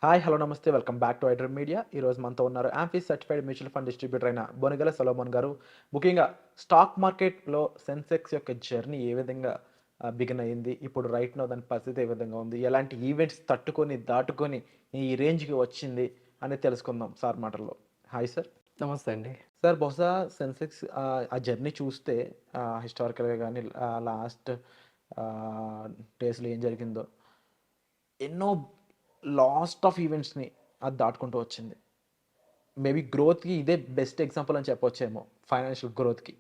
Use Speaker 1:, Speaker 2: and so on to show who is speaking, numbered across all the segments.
Speaker 1: Hi hello నమస్తే welcome back to iDream media. ఈరోజు మనతో ఉన్నారు యాంఫీస్ సర్టిఫైడ్ మ్యూచువల్ ఫండ్ డిస్ట్రిబ్యూటర్ అయిన బొనిగల సొలొమన్ గారు. ముఖ్యంగా స్టాక్ మార్కెట్లో సెన్సెక్స్ యొక్క జర్నీ ఏ విధంగా బిగిన్ అయింది, ఇప్పుడు రైట్ నో దాని పరిస్థితి ఏ విధంగా ఉంది, ఎలాంటి ఈవెంట్స్ తట్టుకొని దాటుకొని ఈ రేంజ్కి వచ్చింది అనేది తెలుసుకుందాం సార్ మాటల్లో. Hi sir.
Speaker 2: నమస్తే అండి.
Speaker 1: సార్ బహుశా సెన్సెక్స్ ఆ జర్నీ చూస్తే హిస్టారికల్గా కానీ లాస్ట్ డేస్లో ఏం జరిగిందో ఎన్నో లాస్ట్ ఆఫ్ ఈవెంట్స్ని అది దాటుకుంటూ వచ్చింది. మేబీ గ్రోత్కి ఇదే బెస్ట్ ఎగ్జాంపుల్ అని చెప్పొచ్చేమో, ఫైనాన్షియల్ గ్రోత్కి.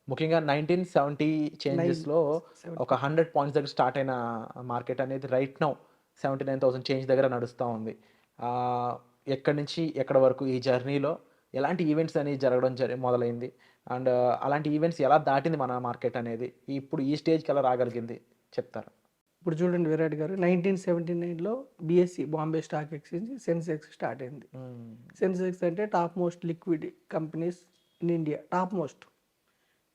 Speaker 1: ముఖ్యంగా 1970 చేంజెస్లో ఒక 100 పాయింట్స్ దగ్గర స్టార్ట్ అయిన మార్కెట్ అనేది రైట్ నౌ 79,000 చేంజ్ దగ్గర నడుస్తూ ఉంది. ఎక్కడి నుంచి ఎక్కడ వరకు ఈ జర్నీలో ఎలాంటి ఈవెంట్స్ అనేవి జరగడం మొదలైంది, అండ్ అలాంటి ఈవెంట్స్ ఎలా దాటింది మన మార్కెట్ అనేది, ఇప్పుడు ఈ స్టేజ్కి ఎలా రాగలిగింది చెప్తారా?
Speaker 2: ఇప్పుడు చూడండి విరాట్ గారు, 1979లో BSE Bombay stock exchange Sensex start అయింది. సెన్సెక్స్ అంటే top most liquid companies in India, top most.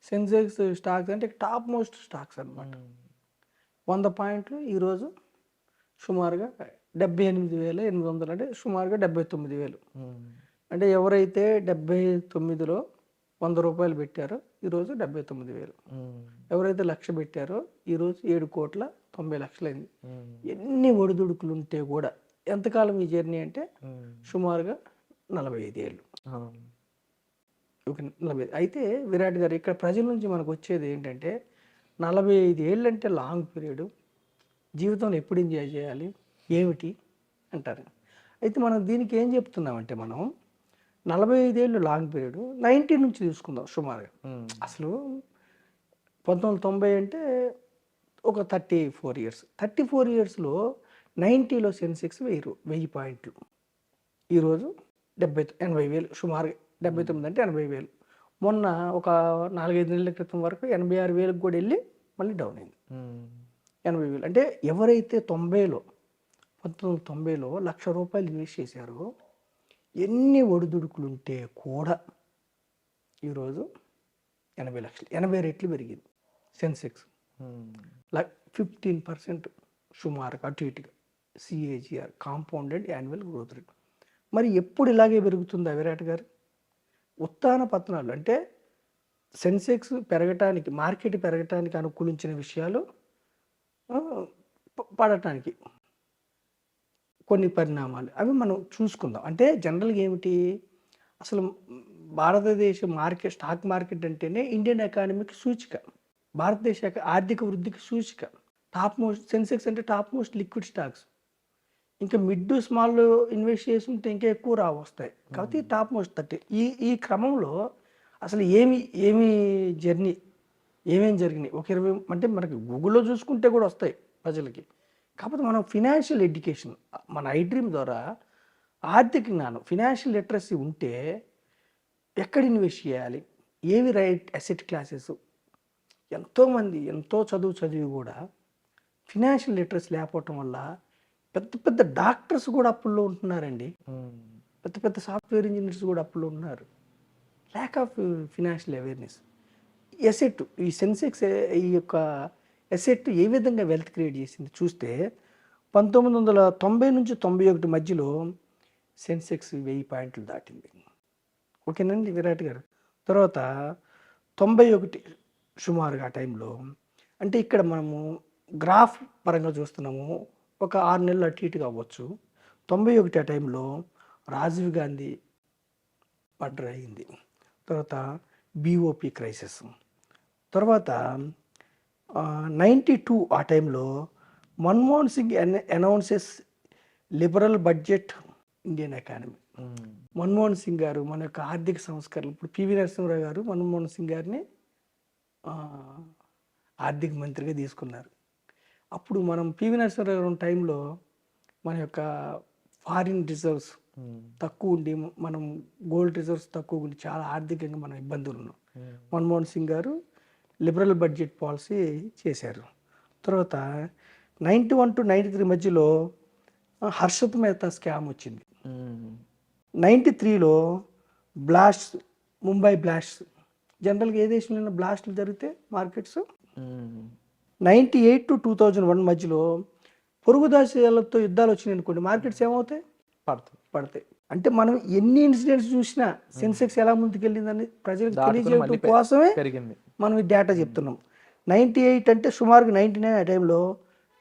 Speaker 2: Sensex stocks అంటే టాప్ మోస్ట్ స్టాక్స్ అనమాట. 100 పాయింట్లు ఈరోజు సుమారుగా 78,800, అంటే సుమారుగా 79,000. అంటే ఎవరైతే 79లో 100 రూపాయలు పెట్టారో ఈరోజు 79,000. ఎవరైతే 1,00,000 పెట్టారో ఈరోజు 7,90,00,000 అయింది. ఎన్ని ఒడిదుడుకులు ఉంటే కూడా ఎంతకాలం ఈ జర్నీ అంటే సుమారుగా 45 ఏళ్ళు. ఓకే, 45. అయితే విరాట్ గారు, ఇక్కడ ప్రజల నుంచి మనకు వచ్చేది ఏంటంటే 45 ఏళ్ళు అంటే లాంగ్ పీరియడ్, జీవితంలో ఎప్పుడు ఎంజాయ్ చేయాలి ఏమిటి అంటారు. అయితే మనం దీనికి ఏం చెప్తున్నామంటే, మనం 45 ఏళ్ళు లాంగ్ పీరియడ్, 90 నుంచి తీసుకుందాం సుమారుగా. అసలు 1990 అంటే ఒక 34 ఇయర్స్. 34 ఇయర్స్లో 90లో సెన్సెక్స్ 1000 పాయింట్లు, ఈరోజు 80,000 సుమారుగా. 79 అంటే 80,000. మొన్న ఒక 4-5 నెలల క్రితం వరకు 86,000 కూడా వెళ్ళి మళ్ళీ డౌన్ అయింది. 80,000 అంటే ఎవరైతే 1990లో 1,00,000 రూపాయలు ఇన్వెస్ట్ చేశారో, ఎన్ని ఒడిదుడుకులు ఉంటే కూడా ఈరోజు 80 లక్షలు, 80 రెట్లు పెరిగింది సెన్సెక్స్. 15% సుమారుగా అటు ఇటుగా CAGR, compounded annual growth rate. మరి ఎప్పుడు ఇలాగే పెరుగుతుందా విరాట్ గారు? ఉత్థాన పతనాలు అంటే సెన్సెక్స్ పెరగటానికి, మార్కెట్ పెరగటానికి అనుకూలించిన విషయాలు పడటానికి కొన్ని పరిణామాలు అవి మనం చూసుకుందాం. అంటే జనరల్గా ఏమిటి, అసలు భారతదేశ మార్కెట్, స్టాక్ మార్కెట్ అంటేనే ఇండియన్ ఎకానమీకి సూచిక, భారతదేశ ఆర్థిక వృద్ధికి సూచిక. టాప్ మోస్ట్ సెన్సెక్స్ అంటే టాప్ మోస్ట్ లిక్విడ్ స్టాక్స్. ఇంకా మిడ్ స్మాల్ ఇన్వెస్ట్ చేసి ఉంటే ఇంకా ఎక్కువ వస్తాయి. కాబట్టి టాప్ మోస్ట్ 30. ఈ క్రమంలో అసలు ఏమి జర్నీ, ఏమేమి జరిగినాయి ఒక 20, అంటే మనకి గూగుల్లో చూసుకుంటే కూడా వస్తాయి ప్రజలకి. కాకపోతే మనం ఫినాన్షియల్ ఎడ్యుకేషన్, మన ఐడ్రీమ్ ద్వారా ఆర్థిక జ్ఞానం, ఫినాన్షియల్ లిటరసీ ఉంటే ఎక్కడ ఇన్వెస్ట్ చేయాలి, ఏవి రైట్ అసెట్ క్లాసెస్. ఎంతోమంది ఎంతో చదివి కూడా ఫినాన్షియల్ లిటరసీ లేకపోవటం వల్ల పెద్ద పెద్ద డాక్టర్స్ కూడా అప్పుల్లో ఉంటున్నారండి, పెద్ద పెద్ద సాఫ్ట్వేర్ ఇంజనీర్స్ కూడా అప్పుల్లో ఉన్నారు. Lack of financial awareness. Asset, ఈ సెన్సెక్స్ ఈ యొక్క ఎసెట్ ఏ విధంగా వెల్త్ క్రియేట్ చేసింది చూస్తే, 1990 నుంచి 91 మధ్యలో సెన్సెక్స్ 1000 పాయింట్లు దాటింది. ఓకేనండి విరాట్ గారు. తర్వాత 91 సుమారుగా ఆ టైంలో, అంటే ఇక్కడ మనము గ్రాఫ్ పరంగా చూస్తున్నాము, ఒక 6 నెలలు అటు ఇటుగా అవ్వచ్చు. 91 ఆ టైంలో రాజీవ్ గాంధీ మర్డర్ అయింది. తర్వాత బిఓపి క్రైసిస్. తర్వాత 92 ఆ టైంలో Manmohan Singh announces liberal budget Indian economy. Manmohan Singh గారు మన యొక్క ఆర్థిక సంస్కరణలు, ఇప్పుడు పివి నరసింహరావు గారు మన్మోహన్ సింగ్ గారిని ఆర్థిక మంత్రిగా తీసుకున్నారు. అప్పుడు మనం పివి నరసింహరావు గారు టైంలో మన యొక్క ఫారిన్ రిజర్వ్స్ తక్కువ ఉండి, మనం గోల్డ్ రిజర్వ్స్ తక్కువ ఉండి చాలా ఆర్థికంగా మనం ఇబ్బందులు ఉన్నాం. మన్మోహన్ సింగ్ గారు లిబరల్ బడ్జెట్ పాలసీ చేశారు. తర్వాత 91 to 93 మధ్యలో హర్షత్ మెహతా స్కామ్ వచ్చింది. 93లో బ్లాస్ట్, ముంబై బ్లాస్ట్. జనరల్గా ఏ దేశంలో బ్లాస్ట్లు జరిగితే మార్కెట్స్. 98 to 2001 మధ్యలో పొరుగు దేశాలతో యుద్ధాలు వచ్చినాయి అనుకోండి, మార్కెట్స్ ఏమవుతాయి?
Speaker 1: పడుతుంది.
Speaker 2: పడతాయి. అంటే మనం ఎన్ని ఇన్సిడెంట్స్ చూసినా సెన్సెక్స్ ఎలా ముందుకెళ్ళిందని ప్రజలకు
Speaker 1: దాటుకుని
Speaker 2: తెలియజేయడం
Speaker 1: మళ్ళీ
Speaker 2: కోసమే
Speaker 1: పెరిగింది.
Speaker 2: మనం ఈ డేటా చెప్తున్నాం. 98 అంటే సుమారుగా 99 ఆ టైంలో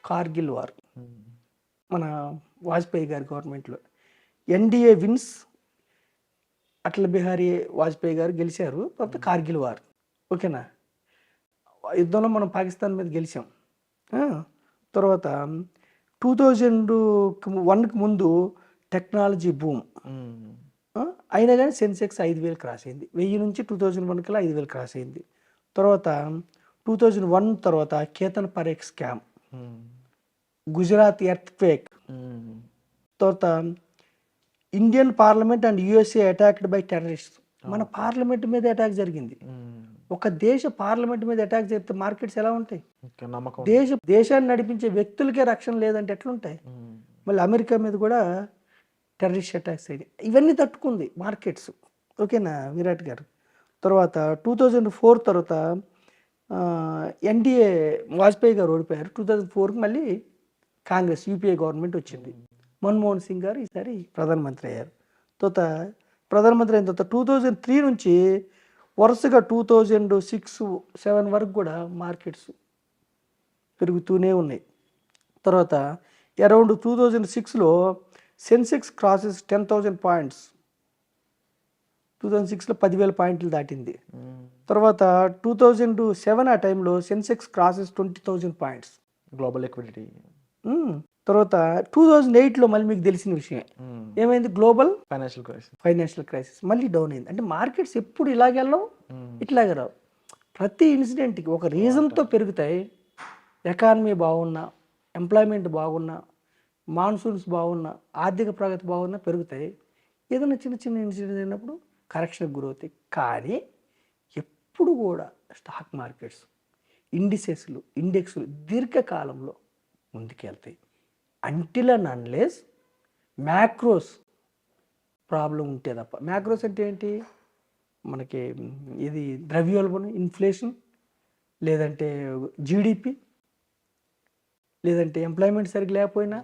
Speaker 2: కార్గిల్ వార్ మన వాజ్పేయి గారి గవర్నమెంట్లో ఎన్డీఏ విన్స్, అటల్ బిహారీ వాజ్పేయి గారు గెలిచారు. తర్వాత కార్గిల్ వార్, ఓకేనా, యుద్ధంలో మనం పాకిస్తాన్ మీద గెలిచాం. ఆ, తర్వాత 2001కి ముందు టెక్నాలజీ బూమ్, అయినా కానీ సెన్సెక్స్ 5,000 క్రాస్ అయింది. 1000 నుంచి 2001 కల్లా 5,000 క్రాస్ అయింది. తర్వాత 2001 తర్వాత Ketan Parekh scam, Gujarat earthquake, తర్వాత Indian parliament and USA attacked by terrorist. మన పార్లమెంట్ మీద అటాక్ జరిగింది. ఒక దేశ పార్లమెంట్ మీద అటాక్ జరిగితే మార్కెట్స్ ఎలా ఉంటాయి?
Speaker 1: నమ్మకం.
Speaker 2: దేశాన్ని నడిపించే వ్యక్తులకే రక్షణ లేదంటే ఎట్లుంటాయి? మళ్ళీ అమెరికా మీద కూడా టెర్రరిస్ట్ అటాక్స్ అయినాయి. ఇవన్నీ తట్టుకుంది మార్కెట్స్, ఓకేనా విరాట్ గారు. తర్వాత 2004 తర్వాత ఎన్డీఏ వాజ్పేయి గారు ఓడిపోయారు. 2004కి మళ్ళీ కాంగ్రెస్ యూపీఏ గవర్నమెంట్ వచ్చింది. మన్మోహన్ సింగ్ గారు ఈసారి ప్రధానమంత్రి అయ్యారు. తర్వాత ప్రధానమంత్రి అయిన తర్వాత 2003 నుంచి వరుసగా 2006-07 వరకు కూడా మార్కెట్స్ పెరుగుతూనే ఉన్నాయి. తర్వాత అరౌండ్ 2006లో సెన్సెక్స్ క్రాసెస్ 10,000 పాయింట్స్. 2006లో 10,000 పాయింట్లు దాటింది. తర్వాత 2007 ఆ టైంలో Sensex crosses 20,000 points
Speaker 1: global liquidity.
Speaker 2: తర్వాత 2008లో మళ్ళీ మీకు తెలిసిన విషయం ఏమైంది? గ్లోబల్ ఫైనాన్షియల్ క్రైసిస్ మళ్ళీ డౌన్ అయింది. అంటే మార్కెట్స్ ఎప్పుడు ఇలాగెళ్ళవు, ఇట్లాగే రావు. ప్రతి ఇన్సిడెంట్కి ఒక రీజన్తో పెరుగుతాయి. ఎకానమీ బాగున్నా, ఎంప్లాయ్మెంట్ బాగున్నా, మాన్సూన్స్ బాగున్నా, ఆర్థిక ప్రగతి బాగున్నా పెరుగుతాయి. ఏదైనా చిన్న చిన్న ఇన్సిడెంట్స్ అయినప్పుడు కరెక్షన్కి గురవుతాయి. కానీ ఎప్పుడు కూడా స్టాక్ మార్కెట్స్, ఇండెక్స్లు దీర్ఘకాలంలో ముందుకెళ్తాయి. Until and unless macros problem ఉంటే తప్ప. మ్యాక్రోస్ అంటే ఏంటి? మనకి ఇది ద్రవ్యోల్బణం, ఇన్ఫ్లేషన్, లేదంటే జీడిపి, లేదంటే ఎంప్లాయ్మెంట్ సరిగ్గా లేకపోయినా,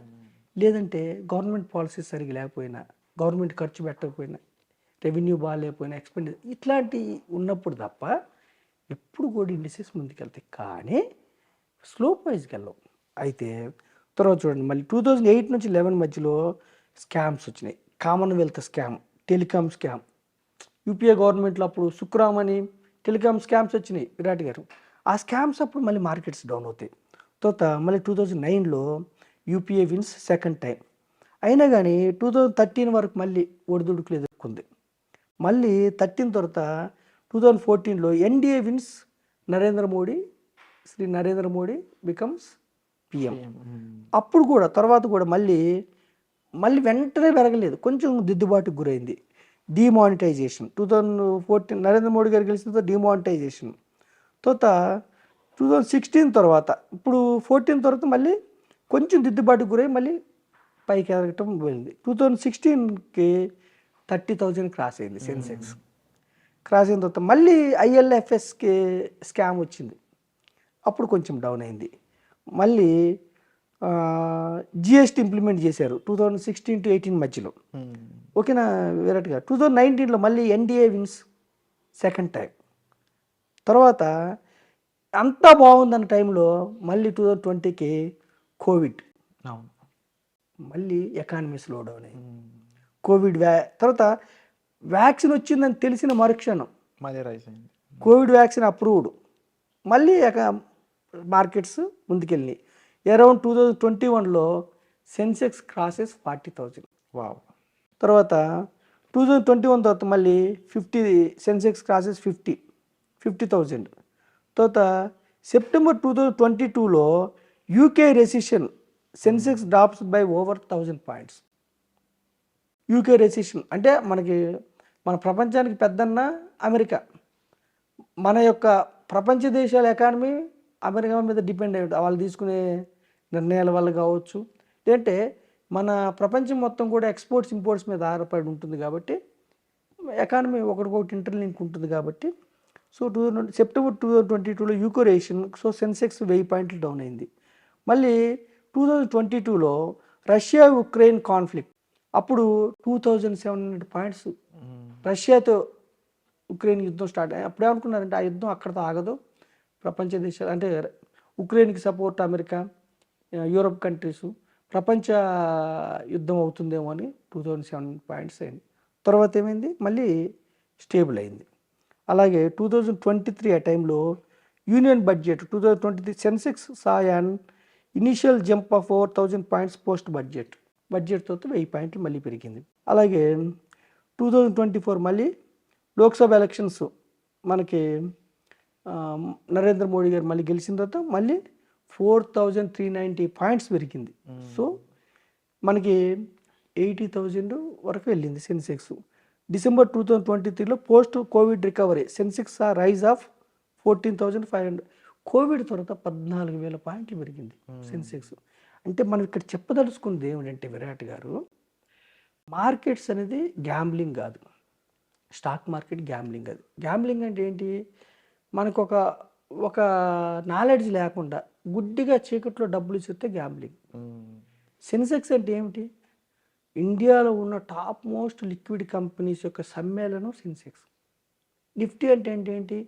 Speaker 2: లేదంటే గవర్నమెంట్ పాలసీస్ సరిగ్గా లేకపోయినా, గవర్నమెంట్ ఖర్చు పెట్టకపోయినా, రెవెన్యూ బాగాలేకపోయినా, ఎక్స్పెండిచర్ ఇట్లాంటివి ఉన్నప్పుడు తప్ప ఎప్పుడు కూడా ఇండిసెస్ ముందుకెళ్తాయి. కానీ స్లోప్ వైజ్కి వెళ్ళవు. అయితే తర్వాత చూడండి, మళ్ళీ 2008 నుంచి 2011 మధ్యలో స్కామ్స్ వచ్చినాయి. Commonwealth scam, telecom scam, UPA గవర్నమెంట్లో అప్పుడు సుక్రామ్ అని టెలికామ్ స్కామ్స్ వచ్చినాయి విరాట్ గారు. ఆ స్కామ్స్ అప్పుడు మళ్ళీ మార్కెట్స్ డౌన్ అవుతాయి. తర్వాత మళ్ళీ 2009లో యూపీఏ విన్స్ సెకండ్ టైం. అయినా కానీ 2013 వరకు మళ్ళీ ఒడిదుడుకులు ఎదుర్కొంది. మళ్ళీ 13 తర్వాత 2014లో NDA wins, Shri Narendra Modi becomes PM. అప్పుడు కూడా తర్వాత కూడా మళ్ళీ వెంటనే పెరగలేదు, కొంచెం దిద్దుబాటుకు గురైంది. డిమానిటైజేషన్ 2014 నరేంద్ర మోడీ గారు గెలిచిన తర్వాత డిమానిటైజేషన్. తర్వాత 2016 తర్వాత, ఇప్పుడు 14 తర్వాత మళ్ళీ కొంచెం దిద్దుబాటుకు గురై మళ్ళీ పైకి ఎదగటం పోయింది. 2016కి 30,000 క్రాస్ అయింది సెన్సెక్స్. క్రాస్ అయిన తర్వాత మళ్ళీ ఐఎల్ఎఫ్ఎస్కి స్కామ్ వచ్చింది, అప్పుడు కొంచెం డౌన్ అయింది. మళ్ళీ జిఎస్టీ ఇంప్లిమెంట్ చేశారు 2016-18 మధ్యలో, ఓకేనా విరాట్ గారు. 2019లో మళ్ళీ ఎన్డీఏ విన్స్ సెకండ్ టైం. తర్వాత అంతా బాగుందన్న టైంలో మళ్ళీ 2020కి కోవిడ్, మళ్ళీ ఎకానమీ స్లో డౌన్ అయింది. కోవిడ్ తర్వాత వ్యాక్సిన్ వచ్చిందని తెలిసిన మరుక్షణం కోవిడ్ వ్యాక్సిన్ అప్రూవ్డ్, మళ్ళీ మార్కెట్స్ ముందుకెళ్ళినాయి. అరౌండ్ 2021లో సెన్సెక్స్ క్రాసెస్ 40,000. తర్వాత 2021 తర్వాత మళ్ళీ సెన్సెక్స్ క్రాసెస్ 50,000. తర్వాత సెప్టెంబర్ 2022లో UK recession, Sensex drops by over 1,000 points. UK recession అంటే మన ప్రపంచానికి పెద్దన్న అమెరికా. మన యొక్క ప్రపంచ దేశాల ఎకానమీ అమెరికా మీద డిపెండ్ అయ్యి ఉంటుంది. వాళ్ళు తీసుకునే నిర్ణయాల వల్ల కావచ్చు, లేదంటే మన ప్రపంచం మొత్తం కూడా ఎక్స్పోర్ట్స్ ఇంపోర్ట్స్ మీద ఆధారపడి ఉంటుంది. కాబట్టి ఎకానమీ ఒకటికొకటి ఇంటర్లింక్ ఉంటుంది. కాబట్టి సో సెప్టెంబర్ 2022లో యూకే రెసిషన్, సో సెన్సెక్స్ 1000 పాయింట్లు డౌన్ అయింది. మళ్ళీ 2022లో రష్యా ఉక్రెయిన్ కాన్ఫ్లిక్ట్ అప్పుడు 2700 పాయింట్స్ రష్యాతో ఉక్రెయిన్ యుద్ధం స్టార్ట్ అయ్యి అప్పుడే అనుకున్నారంటే ఆ యుద్ధం అక్కడతో ఆగదు, ప్రపంచ దేశాలు అంటే ఉక్రెయిన్కి సపోర్ట్ అమెరికా, యూరోప్ కంట్రీస్, ప్రపంచ యుద్ధం అవుతుందేమో అని 2007 పాయింట్స్ అయింది. తర్వాత ఏమైంది, మళ్ళీ స్టేబుల్ అయింది. అలాగే 2023 ఆ టైంలో union budget 2023 Sensex saw an initial jump of 4000 points post బడ్జెట్తో 1000 పాయింట్లు మళ్ళీ పెరిగింది. అలాగే 2024 మళ్ళీ లోక్సభ ఎలక్షన్స్ మనకి నరేంద్ర మోడీ గారు మళ్ళీ గెలిచిన తర్వాత మళ్ళీ 4390 పాయింట్స్ పెరిగింది. సో మనకి 80,000 వరకు వెళ్ళింది సెన్సెక్స్. డిసెంబర్ 2023లో post covid recovery Sensex rise of 14,500. Covid తర్వాత 14,000 పాయింట్లు పెరిగింది సెన్సెక్స్. అంటే మనం ఇక్కడ చెప్పదలుచుకుంది ఏమిటంటే విరాట్ గారు, మార్కెట్స్ అనేది గ్యాంబ్లింగ్ కాదు, స్టాక్ మార్కెట్ గ్యాంబ్లింగ్ అది. గ్యాంబ్లింగ్ అంటే ఏంటి, మనకు ఒక నాలెడ్జ్ లేకుండా గుడ్డిగా చీకట్లో డబ్బులు ఇస్తే గ్యాంబ్లింగ్. సెన్సెక్స్ అంటే ఏమిటి, ఇండియాలో ఉన్న టాప్ మోస్ట్ లిక్విడ్ కంపెనీస్ యొక్క సమ్మేళనం సెన్సెక్స్. నిఫ్టీ అంటే ఏంటి,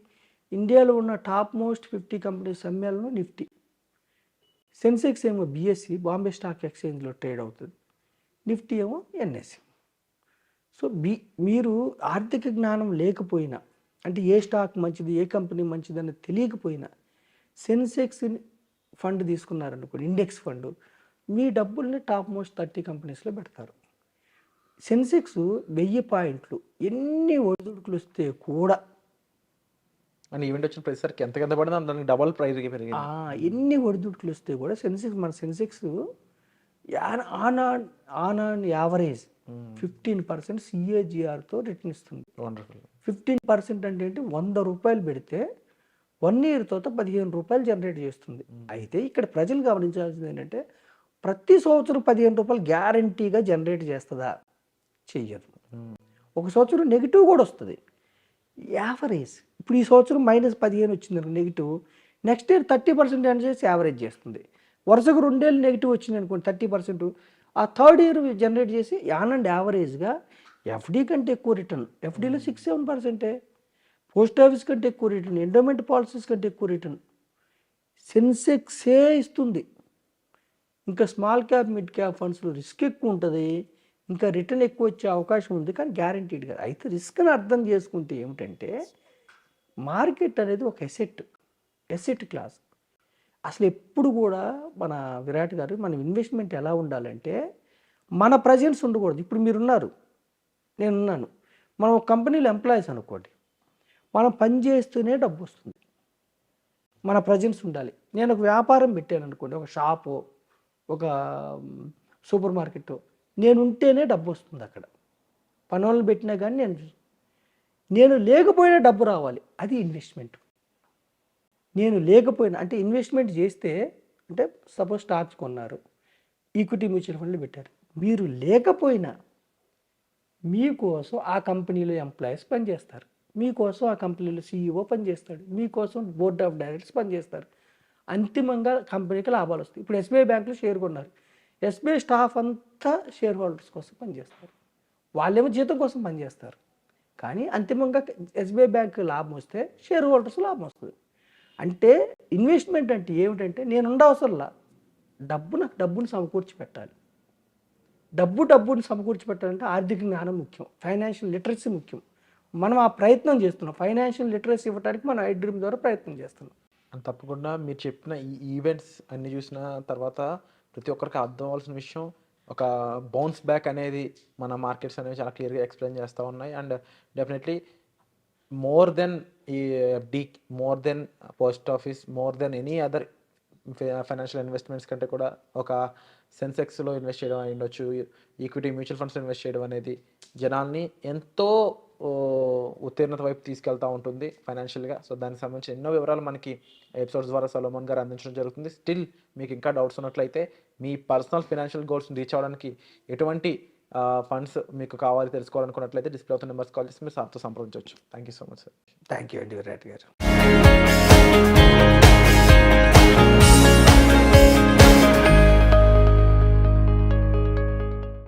Speaker 2: ఇండియాలో ఉన్న టాప్ మోస్ట్ 50 కంపెనీస్ సమ్మేళనం నిఫ్టీ. సెన్సెక్స్ ఏమో బిఎస్సి బాంబే స్టాక్ ఎక్స్చేంజ్లో ట్రేడ్ అవుతుంది, నిఫ్టీ ఏమో ఎన్ఎస్సి. సో మీరు ఆర్థిక జ్ఞానం లేకపోయినా, అంటే ఏ స్టాక్ మంచిది ఏ కంపెనీ మంచిది అని తెలియకపోయినా సెన్సెక్స్ ఫండ్ తీసుకున్నారనుకోండి, ఇండెక్స్ ఫండ్, మీ డబ్బుల్ని టాప్ మోస్ట్ 30 కంపెనీస్లో పెడతారు. సెన్సెక్స్ 1000 పాయింట్లు ఎన్ని ఒడిదుడుకులు వస్తే కూడా,
Speaker 1: అని ఈవెంట్ వచ్చిన ప్రతిసారికి ఎంత పడిందో దానికి డబల్ ప్రైస్ పెరిగింది.
Speaker 2: ఎన్ని ఒడిదుడుకులు వస్తే కూడా మన సెన్సెక్స్ ఆన్ యావరేజ్ 15% CAGRతో రిటర్న్ ఇస్తుంది. 15% అంటే ఏంటి, 100 రూపాయలు పెడితే 1 year తర్వాత 15 రూపాయలు జనరేట్ చేస్తుంది. అయితే ఇక్కడ ప్రజలు గమనించాల్సింది ఏంటంటే, ప్రతి సంవత్సరం 15 రూపాయలు గ్యారంటీగా జనరేట్ చేస్తుందా, చెయ్యదు. ఒక సంవత్సరం నెగిటివ్ కూడా వస్తుంది. యావరేజ్ ఇప్పుడు ఈ సంవత్సరం -15 వచ్చింది నెగిటివ్, నెక్స్ట్ ఇయర్ 30% అని చేసి యావరేజ్ చేస్తుంది. వరుసగా 2 ఏళ్ళు నెగిటివ్ వచ్చింది అనుకోండి 30%, ఆ థర్డ్ ఇయర్ జనరేట్ చేసి యావరేజ్గా ఎఫ్డీ కంటే ఎక్కువ రిటర్న్, ఎఫ్డీలో 6-7%, పోస్ట్ ఆఫీస్ కంటే ఎక్కువ రిటర్న్, ఎండోమెంట్ పాలసీస్ కంటే ఎక్కువ రిటర్న్ సెన్సెక్సే ఇస్తుంది. ఇంకా స్మాల్ క్యాప్ మిడ్ క్యాప్ ఫండ్స్లో రిస్క్ ఎక్కువ ఉంటుంది, ఇంకా రిటర్న్ ఎక్కువ వచ్చే అవకాశం ఉంది, కానీ గ్యారంటీడ్ కాదు. అయితే రిస్క్ని అర్థం చేసుకుంటే ఏమిటంటే, మార్కెట్ అనేది ఒక ఎసెట్ క్లాస్. అసలు ఎప్పుడు కూడా మన విరాట్ గారు, మన ఇన్వెస్ట్మెంట్ ఎలా ఉండాలంటే, మన ప్రజెన్స్ ఉండకూడదు. ఇప్పుడు మీరున్నారు, నేనున్నాను, మనం ఒక కంపెనీలో ఎంప్లాయీస్ అనుకోండి, మనం పని చేస్తూనే డబ్బు వస్తుంది, మన ప్రజెన్స్ ఉండాలి. నేను ఒక వ్యాపారం పెట్టాను అనుకోండి, ఒక షాపు, ఒక సూపర్ మార్కెట్, నేను ఉంటేనే డబ్బు వస్తుంది. అక్కడ పని వాళ్ళని పెట్టినా కానీ నేను లేకపోయినా డబ్బు రావాలి, అది ఇన్వెస్ట్మెంట్. నేను లేకపోయినా అంటే ఇన్వెస్ట్మెంట్ చేస్తే, అంటే సపోజ్ స్టాక్స్ కొన్నారు, ఈక్విటీ మ్యూచువల్ ఫండ్లు పెట్టారు, మీరు లేకపోయినా మీకోసం ఆ కంపెనీలో ఎంప్లాయీస్ పనిచేస్తారు, మీకోసం ఆ కంపెనీలో CEO పనిచేస్తాడు, మీకోసం బోర్డ్ ఆఫ్ డైరెక్టర్స్ పనిచేస్తారు. అంతిమంగా కంపెనీకి లాభాలు వస్తాయి. ఇప్పుడు SBI బ్యాంకులో షేర్ కొన్నారు, SBI స్టాఫ్ అంతా షేర్ హోల్డర్స్ కోసం పనిచేస్తారు, వాళ్ళేమో జీతం కోసం పనిచేస్తారు, కానీ అంతిమంగా SBI బ్యాంక్ లాభం వస్తే షేర్ హోల్డర్స్ లాభం వస్తుంది. అంటే ఇన్వెస్ట్మెంట్ అంటే ఏమిటంటే, నేను ఉండవసరంలా డబ్బుని సమకూర్చి పెట్టాలి. డబ్బుని సమకూర్చి పెట్టాలంటే ఆర్థిక జ్ఞానం ముఖ్యం, ఫైనాన్షియల్ లిటరసీ ముఖ్యం. మనం ఆ ప్రయత్నం చేస్తున్నాం, ఫైనాన్షియల్ లిటరసీ ఇవ్వడానికి మనం ఐడ్రీమ్ ద్వారా ప్రయత్నం చేస్తున్నాం.
Speaker 1: తప్పకుండా మీరు చెప్పిన ఈ ఈవెంట్స్ అన్ని చూసిన తర్వాత ప్రతి ఒక్కరికి అర్థం అవ్వాల్సిన విషయం, ఒక బౌన్స్ బ్యాక్ అనేది మన మార్కెట్స్ అనేవి చాలా క్లియర్గా ఎక్స్ప్లెయిన్ చేస్తూ ఉన్నాయి. అండ్ డెఫినెట్లీ మోర్ దెన్ ఈ FD, more than post office, more than any other financial investments కంటే కూడా ఒక సెన్సెక్స్లో ఇన్వెస్ట్ చేయడం అయి ఉండొచ్చు, ఈక్విటీ మ్యూచువల్ ఫండ్స్లో ఇన్వెస్ట్ చేయడం అనేది జనాల్ని ఎంతో ఉత్తీర్ణత వైపు తీసుకెళ్తూ ఉంటుంది ఫైనాన్షియల్గా. సో దానికి సంబంధించి ఎన్నో వివరాలు మనకి ఎపిసోడ్స్ ద్వారా సొలొమన్ గారు అందించడం జరుగుతుంది. స్టిల్ మీకు ఇంకా డౌట్స్ ఉన్నట్లయితే, మీ పర్సనల్ ఫైనాన్షియల్ గోల్స్ని రీచ్ అవ్వడానికి ఎటువంటి ఫండ్స్ మీకు కావాలి తెలుసుకోవాలనుకున్నట్లయితే డిస్ప్లే అవుతున్న నెంబర్స్ కాల్ చేసి మీరు సార్తో సంప్రదించవచ్చు. Thank you so much sir.
Speaker 2: Thank you అండి విరాట్ గారు.